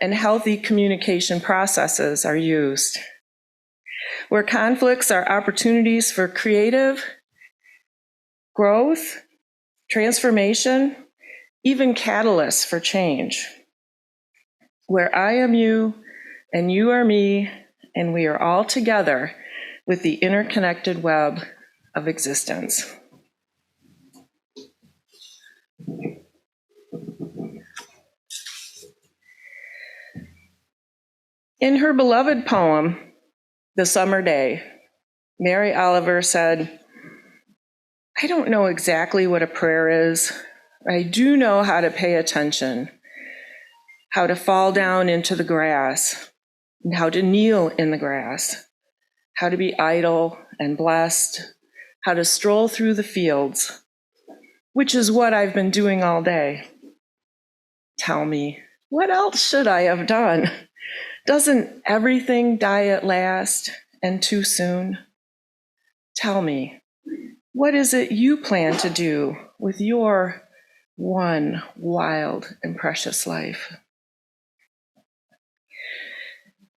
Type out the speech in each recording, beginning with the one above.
and healthy communication processes are used. Where conflicts are opportunities for creative growth, transformation, even catalysts for change. Where I am you and you are me, and we are all together with the interconnected web of existence. In her beloved poem, The Summer Day, Mary Oliver said, "I don't know exactly what a prayer is. I do know how to pay attention, how to fall down into the grass, and how to kneel in the grass, how to be idle and blessed, how to stroll through the fields, which is what I've been doing all day. Tell me, what else should I have done? Doesn't everything die at last and too soon? Tell me, what is it you plan to do with your one wild and precious life?"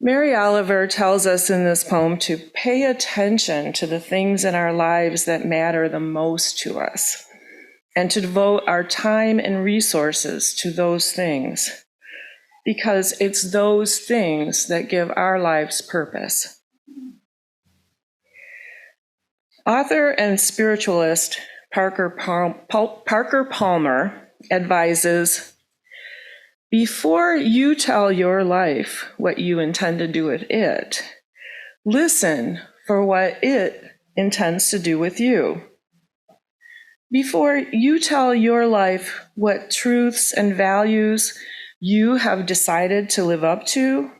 Mary Oliver tells us in this poem to pay attention to the things in our lives that matter the most to us, and to devote our time and resources to those things, because it's those things that give our lives purpose. Author and spiritualist Parker Palmer advises, "Before you tell your life what you intend to do with it, listen for what it intends to do with you. Before you tell your life what truths and values you have decided to live up to,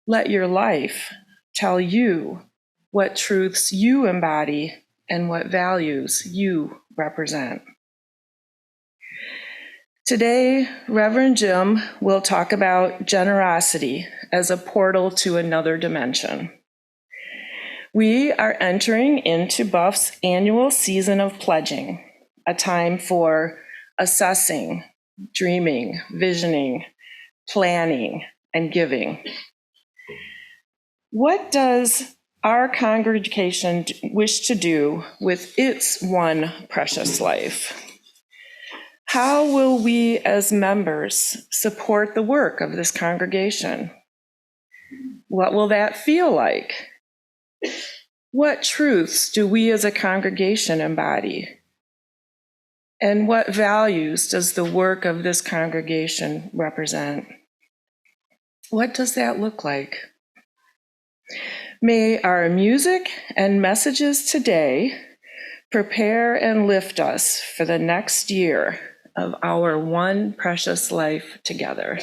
let your life tell you what truths you embody and what values you represent." Today, Reverend Jim will talk about generosity as a portal to another dimension. We are entering into Buff's annual season of pledging, a time for assessing, dreaming, visioning, planning, and giving. What does our congregation wish to do with its one precious life? How will we as members support the work of this congregation? What will that feel like? What truths do we as a congregation embody? And what values does the work of this congregation represent? What does that look like? May our music and messages today prepare and lift us for the next year of our one precious life together.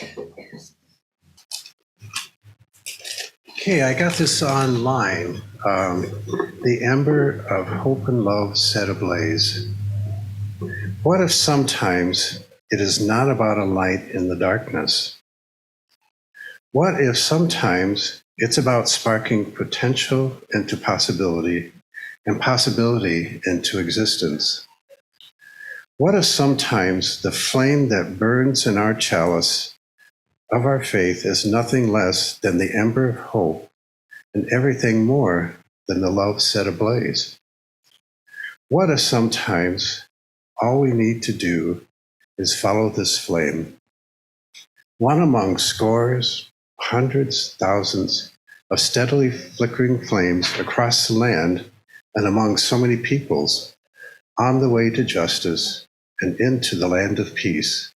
Okay, I got this online. The ember of hope and love set ablaze. What if sometimes it is not about a light in the darkness? What if sometimes it's about sparking potential into possibility and possibility into existence? What if sometimes the flame that burns in our chalice of our faith is nothing less than the ember of hope and everything more than the love set ablaze? What if sometimes all we need to do is follow this flame, one among scores, hundreds, thousands of steadily flickering flames across the land and among so many peoples on the way to justice and into the land of peace?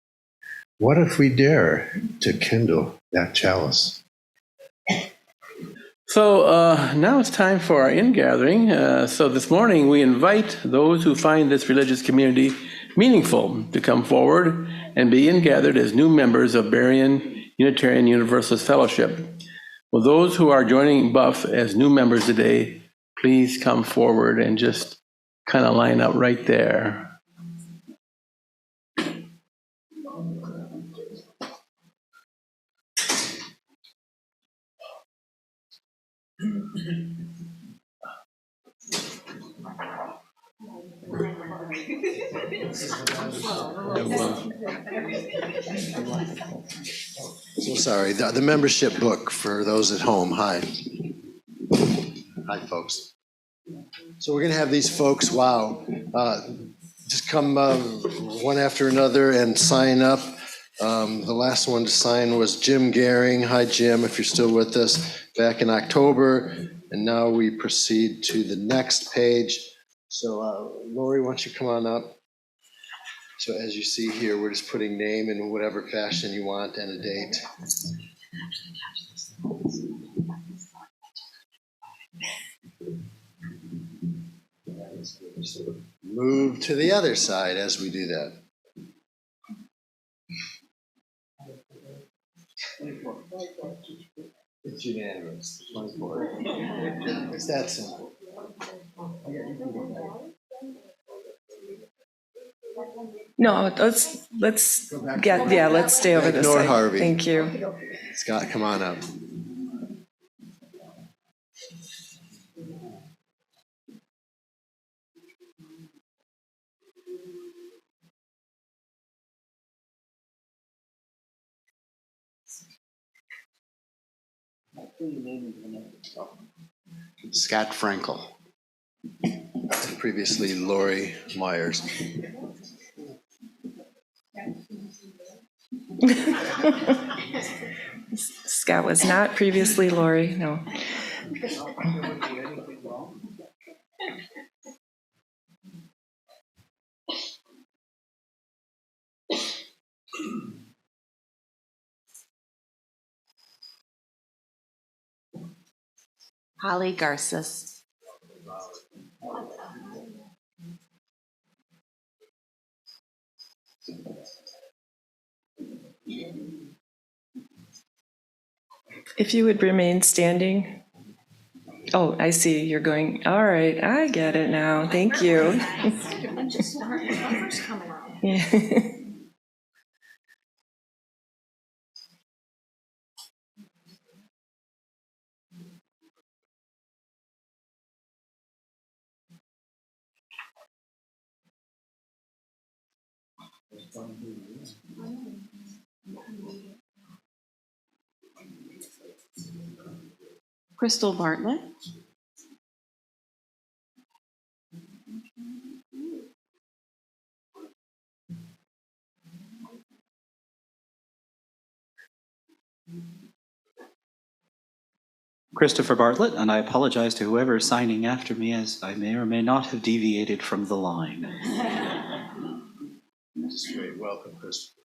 What if we dare to kindle that chalice? So now it's time for our ingathering. So this morning we invite those who find this religious community meaningful to come forward and be ingathered as new members of Berean Unitarian Universalist Fellowship. Well, those who are joining Buff as new members today, please come forward and just kind of line up right there. So sorry, the membership book for those at home. Hi. Hi, folks. So we're going to have these folks, just come one after another and sign up. The last one to sign was Jim Gehring. Hi, Jim, if you're still with us, back in October. And now we proceed to the next page. So Lori, why don't you come on up? So as you see here, we're just putting name in whatever fashion you want and a date. Move to the other side as we do that. It's unanimous. 24. It's that simple. No, let's stay over this Ignore side. Harvey. Thank you. Scott, come on up. Scott Frankel. Previously, Lori Myers. Scott was not previously Lori, no. Holly Garces. If you would remain standing. Oh, I see, you're going, all right, I get it now, thank you. I'm just starting, first coming out. Yeah. Crystal Bartlett. Christopher Bartlett, and I apologize to whoever is signing after me, as I may or may not have deviated from the line. That's great. Welcome, Christopher.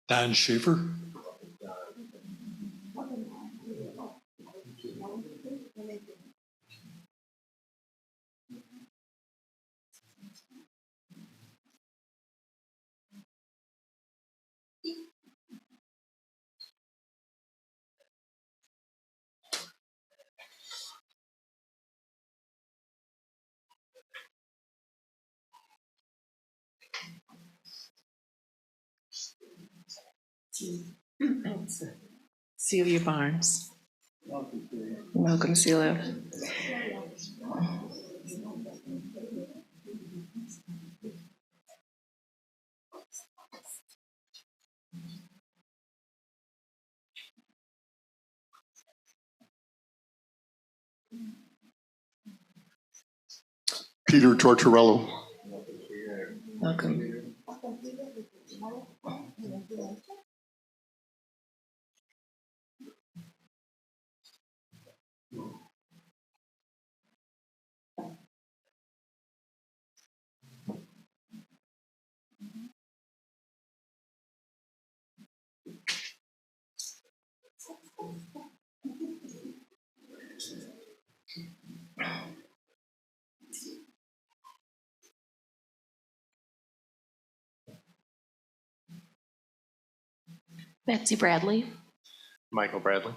Dan Schaefer. Celia Barnes. Welcome, Celia. Peter Tortorello. Welcome. Betsy Bradley. Michael Bradley.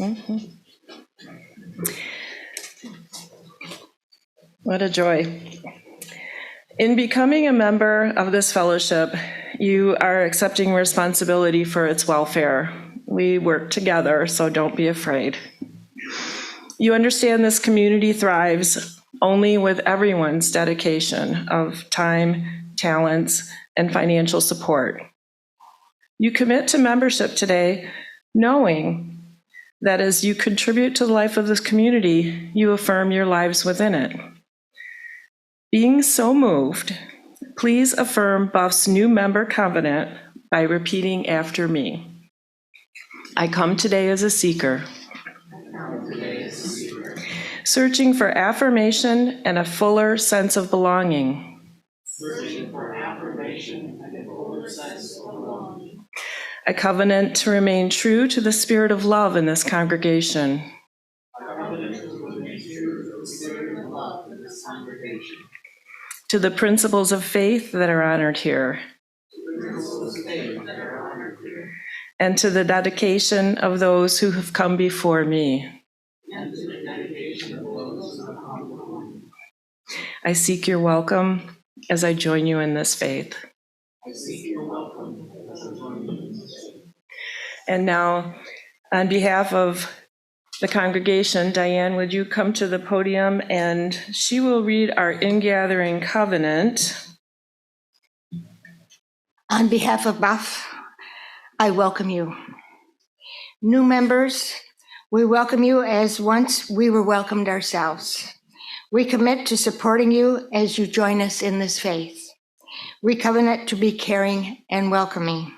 Mhm. What a joy. In becoming a member of this fellowship, you are accepting responsibility for its welfare. We work together, so don't be afraid. You understand this community thrives only with everyone's dedication of time, talents, and financial support. You commit to membership today, knowing that as you contribute to the life of this community, you affirm your lives within it. Being so moved, please affirm Buff's new member covenant by repeating after me. I come today as a seeker, searching for affirmation and a fuller sense of belonging. I covenant to remain true to the spirit of love in this congregation. To the principles of faith that are honored here. And to the dedication of those who have come before me. I seek your welcome as I join you in this faith. And now, on behalf of the congregation, Diane, would you come to the podium and she will read our ingathering covenant. On behalf of Buff, I welcome you. New members, we welcome you as once we were welcomed ourselves. We commit to supporting you as you join us in this faith. We covenant to be caring and welcoming,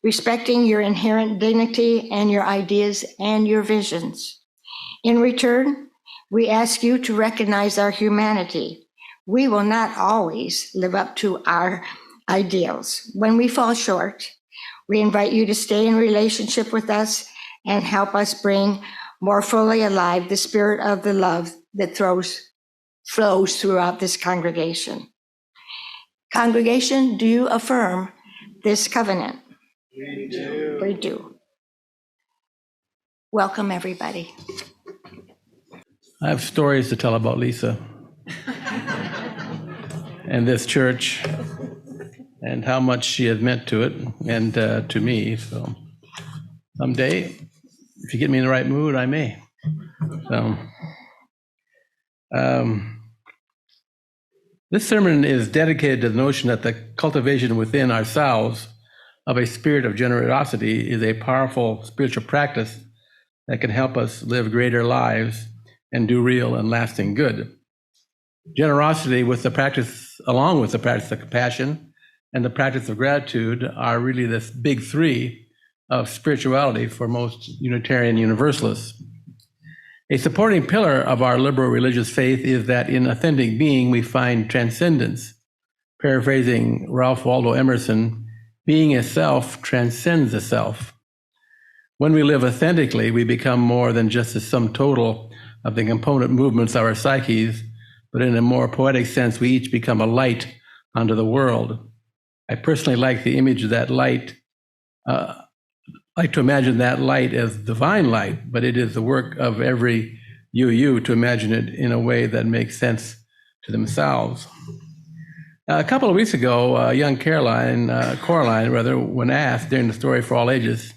respecting your inherent dignity and your ideas and your visions. In return, we ask you to recognize our humanity. We will not always live up to our ideals. When we fall short, we invite you to stay in relationship with us and help us bring more fully alive the spirit of the love that flows throughout this congregation. Congregation, do you affirm this covenant? We do. We do. Welcome, everybody. I have stories to tell about Lisa and this church and how much she has meant to it and to me. So someday, if you get me in the right mood, I may. So, this sermon is dedicated to the notion that the cultivation within ourselves of a spirit of generosity is a powerful spiritual practice that can help us live greater lives and do real and lasting good. Generosity with the practice, along with the practice of compassion and the practice of gratitude, are really the big three of spirituality for most Unitarian Universalists. A supporting pillar of our liberal religious faith is that in authentic being we find transcendence. Paraphrasing Ralph Waldo Emerson, being a self transcends the self. When we live authentically, we become more than just the sum total of the component movements of our psyches, but in a more poetic sense, we each become a light unto the world. I personally like the image of that light, like to imagine that light as divine light, but it is the work of every UU to imagine it in a way that makes sense to themselves. A couple of weeks ago, young Coraline, when asked during the Story for All Ages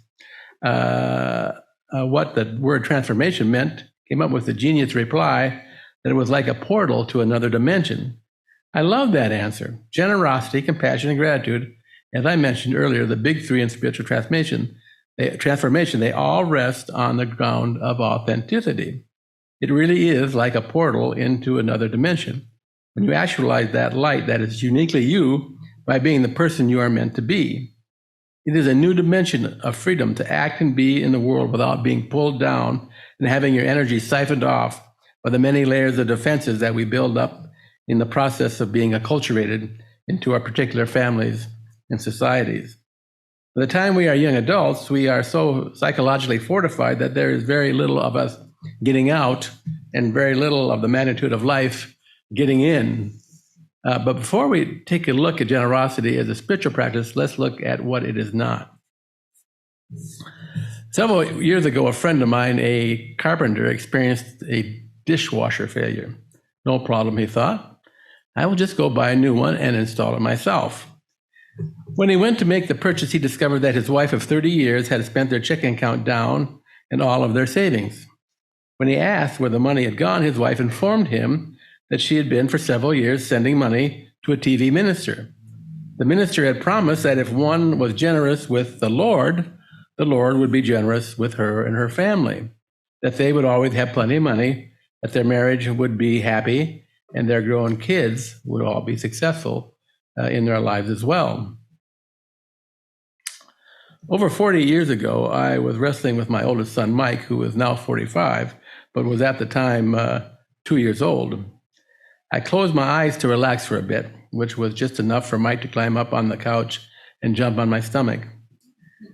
what the word transformation meant, came up with the genius reply that it was like a portal to another dimension. I love that answer. Generosity, compassion, and gratitude, as I mentioned earlier, the big three in spiritual transformation, they all rest on the ground of authenticity. It really is like a portal into another dimension. When you actualize that light that is uniquely you by being the person you are meant to be, it is a new dimension of freedom to act and be in the world without being pulled down and having your energy siphoned off by the many layers of defenses that we build up in the process of being acculturated into our particular families and societies. By the time we are young adults, we are so psychologically fortified that there is very little of us getting out and very little of the magnitude of life getting in. But before we take a look at generosity as a spiritual practice, let's look at what it is not. Several years ago, a friend of mine, a carpenter, experienced a dishwasher failure. No problem, he thought. I will just go buy a new one and install it myself. When he went to make the purchase, he discovered that his wife of 30 years had spent their checking account down and all of their savings. When he asked where the money had gone, his wife informed him that she had been for several years sending money to a TV minister. The minister had promised that if one was generous with the Lord would be generous with her and her family, that they would always have plenty of money, that their marriage would be happy, and their grown kids would all be successful in their lives as well. Over 40 years ago, I was wrestling with my oldest son, Mike, who is now 45, but was at the time 2 years old. I closed my eyes to relax for a bit, which was just enough for Mike to climb up on the couch and jump on my stomach.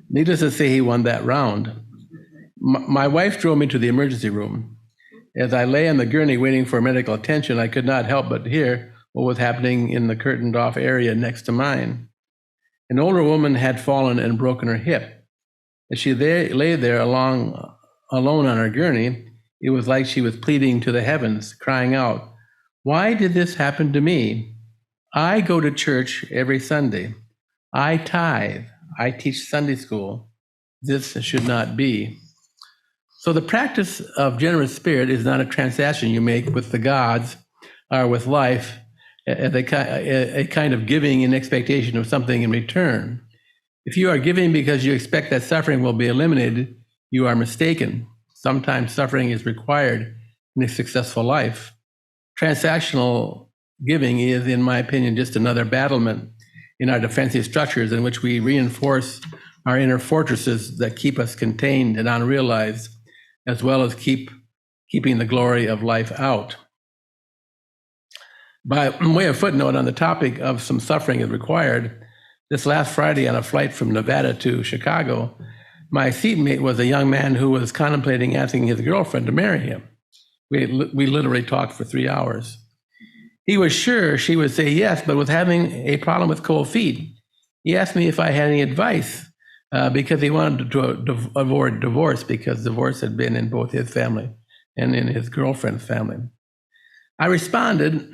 Needless to say, he won that round. My wife drove me to the emergency room. As I lay on the gurney waiting for medical attention, I could not help but hear what was happening in the curtained-off area next to mine. An older woman had fallen and broken her hip. As she lay there alone on her gurney, it was like she was pleading to the heavens, crying out, "Why did this happen to me? I go to church every Sunday. I tithe. I teach Sunday school. This should not be." So the practice of generous spirit is not a transaction you make with the gods or with life, a kind of giving in expectation of something in return. If you are giving because you expect that suffering will be eliminated, you are mistaken. Sometimes suffering is required in a successful life. Transactional giving is, in my opinion, just another battlement in our defensive structures in which we reinforce our inner fortresses that keep us contained and unrealized, as well as keeping the glory of life out. By way of footnote on the topic of some suffering is required, this last Friday on a flight from Nevada to Chicago, my seatmate was a young man who was contemplating asking his girlfriend to marry him. We literally talked for 3 hours. He was sure she would say yes, but was having a problem with cold feet. He asked me if I had any advice because he wanted to avoid divorce, because divorce had been in both his family and in his girlfriend's family. I responded,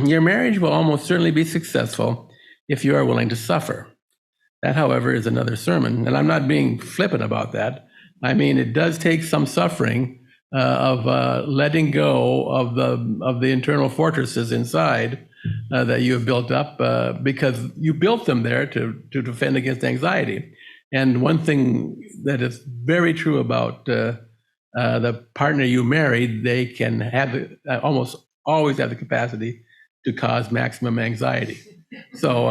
"Your marriage will almost certainly be successful if you are willing to suffer." That, however, is another sermon, and I'm not being flippant about that. I mean, it does take some suffering of letting go of the internal fortresses inside that you have built up because you built them there to defend against anxiety. And one thing that is very true about the partner you married, they can have almost always have the capacity to cause maximum anxiety. So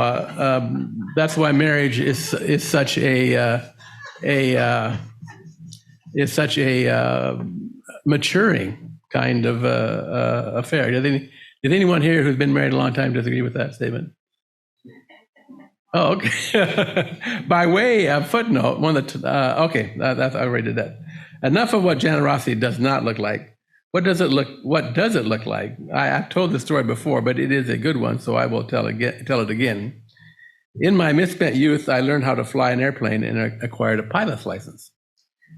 that's why marriage is such a maturing kind of affair. Did anyone here who's been married a long time disagree with that statement? Oh, okay. By way of footnote, I already did that. Enough of what generosity does not look like. What does it look like? I've told the story before, but it is a good one, so I will tell it again. In my misspent youth, I learned how to fly an airplane and acquired a pilot's license.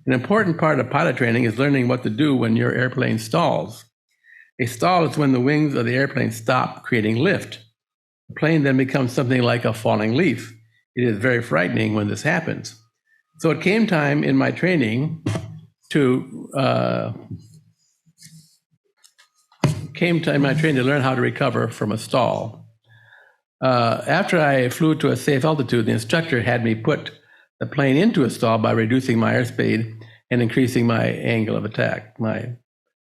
An important part of pilot training is learning what to do when your airplane stalls. A stall is when the wings of the airplane stop creating lift. The plane then becomes something like a falling leaf. It is very frightening when this happens. So it came time in my training to learn how to recover from a stall. After I flew to a safe altitude, the instructor had me put the plane into a stall by reducing my airspeed and increasing my angle of attack, my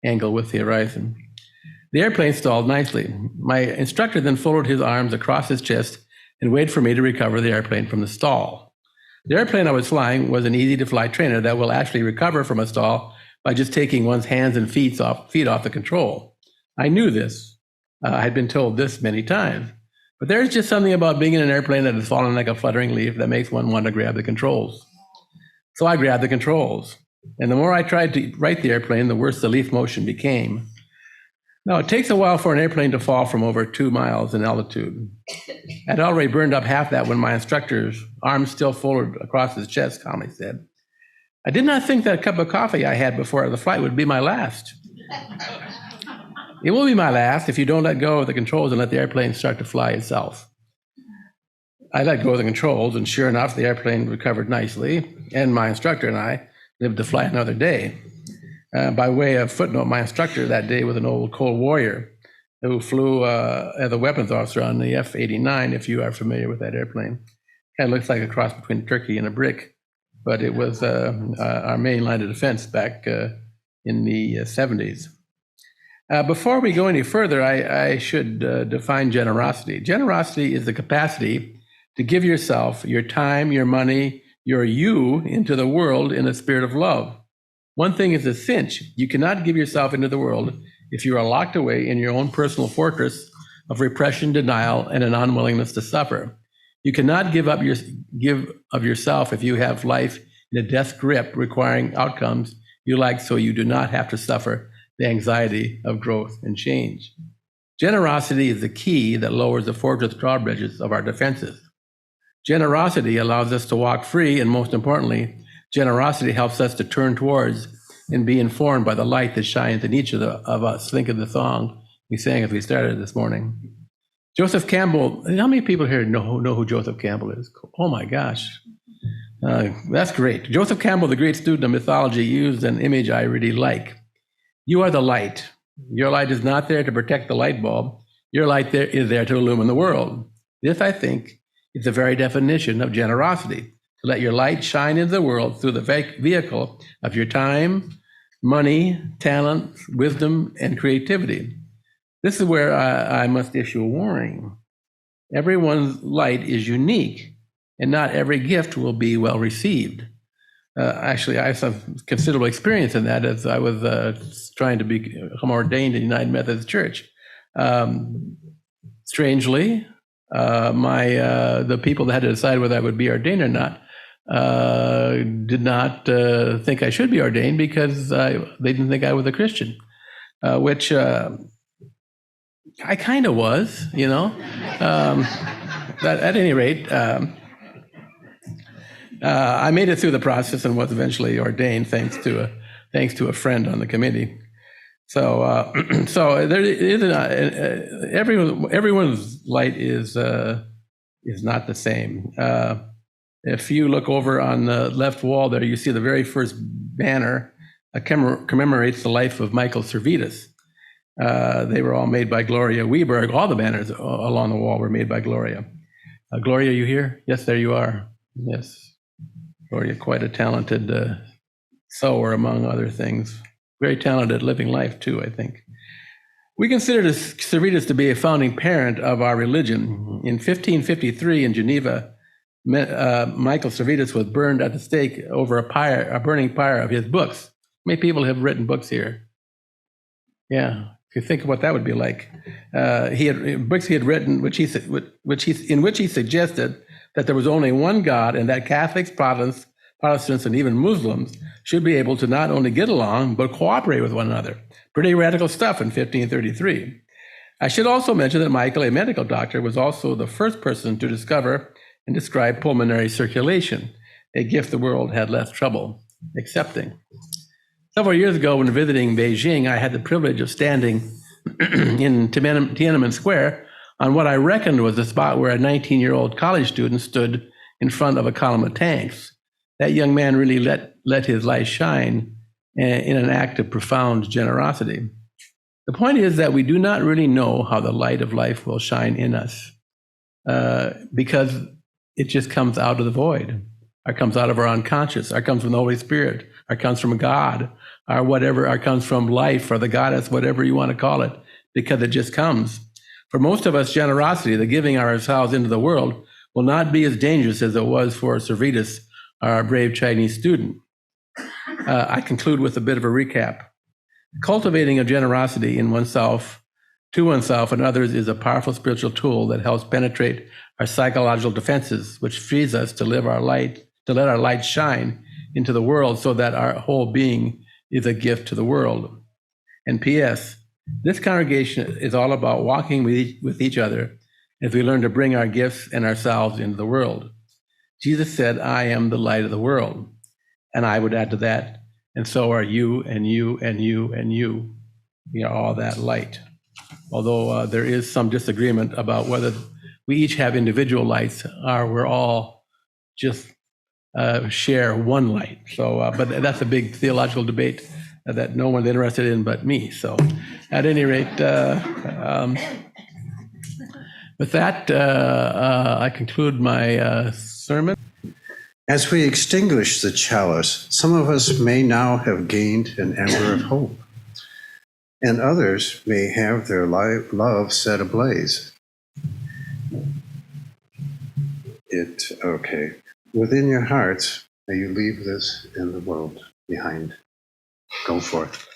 angle with the horizon. The airplane stalled nicely. My instructor then folded his arms across his chest and waited for me to recover the airplane from the stall. The airplane I was flying was an easy-to-fly trainer that will actually recover from a stall by just taking one's hands and feet off the control. I knew this. I had been told this many times. But there's just something about being in an airplane that has fallen like a fluttering leaf that makes one want to grab the controls. So I grabbed the controls. And the more I tried to right the airplane, the worse the leaf motion became. Now, it takes a while for an airplane to fall from over 2 miles in altitude. I'd already burned up half that when my instructor's arms still folded across his chest calmly said, "I did not think that cup of coffee I had before the flight would be my last." It will be my last if you don't let go of the controls and let the airplane start to fly itself. I let go of the controls, and sure enough, the airplane recovered nicely, and my instructor and I lived to fly another day. By way of footnote, my instructor that day was an old Cold Warrior who flew as a weapons officer on the F-89, if you are familiar with that airplane. Kind of looks like a cross between a turkey and a brick, but it was our main line of defense back in the 70s. Before we go any further, I should define generosity. Generosity is the capacity to give yourself, your time, your money, your you into the world in a spirit of love. One thing is a cinch. You cannot give yourself into the world if you are locked away in your own personal fortress of repression, denial, and an unwillingness to suffer. You cannot give of yourself if you have life in a death grip requiring outcomes you like so you do not have to suffer the anxiety of growth and change. Generosity is the key that lowers the fortress drawbridges of our defenses. Generosity allows us to walk free, and most importantly, generosity helps us to turn towards and be informed by the light that shines in each of us. Think of the song we sang as we started this morning. Joseph Campbell, how many people here know who Joseph Campbell is? Oh my gosh. That's great. Joseph Campbell, the great student of mythology, used an image I really like. You are the light. Your light is not there to protect the light bulb. Your light is there to illumine the world. This, I think, is the very definition of generosity. To let your light shine into the world through the vehicle of your time, money, talent, wisdom, and creativity. This is where I must issue a warning. Everyone's light is unique, and not every gift will be well received. Actually, I have some considerable experience in that as I was trying to become ordained in the United Methodist Church. Strangely, the people that had to decide whether I would be ordained or not did not think I should be ordained because they didn't think I was a Christian, which I kind of was, you know. But at any rate, I made it through the process and was eventually ordained thanks to a friend on the committee. So there is everyone's light is not the same. If you look over on the left wall there, you see the very first banner commemorates the life of Michael Servetus. They were all made by Gloria Weberg. All the banners along the wall were made by Gloria. Gloria, you here? Yes, there you are. Yes. Gloria, quite a talented sewer, among other things. Very talented living life, too, I think. We consider Servetus to be a founding parent of our religion. In 1553 in Geneva, Michael Servetus was burned at the stake over a burning pyre of his books. How many people have written books here? Yeah, if you think of what that would be like. He had books he had written, in which he suggested that there was only one God and that Catholics, Protestants, and even Muslims should be able to not only get along, but cooperate with one another. Pretty radical stuff in 1533. I should also mention that Michael, a medical doctor, was also the first person to discover and describe pulmonary circulation, a gift the world had less trouble accepting. Several years ago, when visiting Beijing, I had the privilege of standing in Tiananmen Square on what I reckoned was the spot where a 19-year-old college student stood in front of a column of tanks. That young man really let his light shine in an act of profound generosity. The point is that we do not really know how the light of life will shine in us because it just comes out of the void, or comes out of our unconscious, or comes from the Holy Spirit, or comes from God, or whatever, or comes from life, or the goddess, whatever you want to call it, because it just comes. For most of us, generosity, the giving ourselves into the world, will not be as dangerous as it was for Servetus, our brave Chinese student. I conclude with a bit of a recap. Cultivating a generosity in oneself, to oneself and others is a powerful spiritual tool that helps penetrate our psychological defenses, which frees us to live our light, to let our light shine into the world so that our whole being is a gift to the world. And P.S., This congregation is all about walking with each other as we learn to bring our gifts and ourselves into the world. Jesus said, I am the light of the world. And I would add to that, and so are you, and you, and you, and you. We are all that light. Although there is some disagreement about whether we each have individual lights or we're all just share one light. So, but that's a big theological debate that no one's interested in but me. So at any rate, with that, I conclude my sermon. As we extinguish the chalice, some of us may now have gained an ember of hope, and others may have their love set ablaze. Within your hearts, may you leave this in the world behind. Go forth.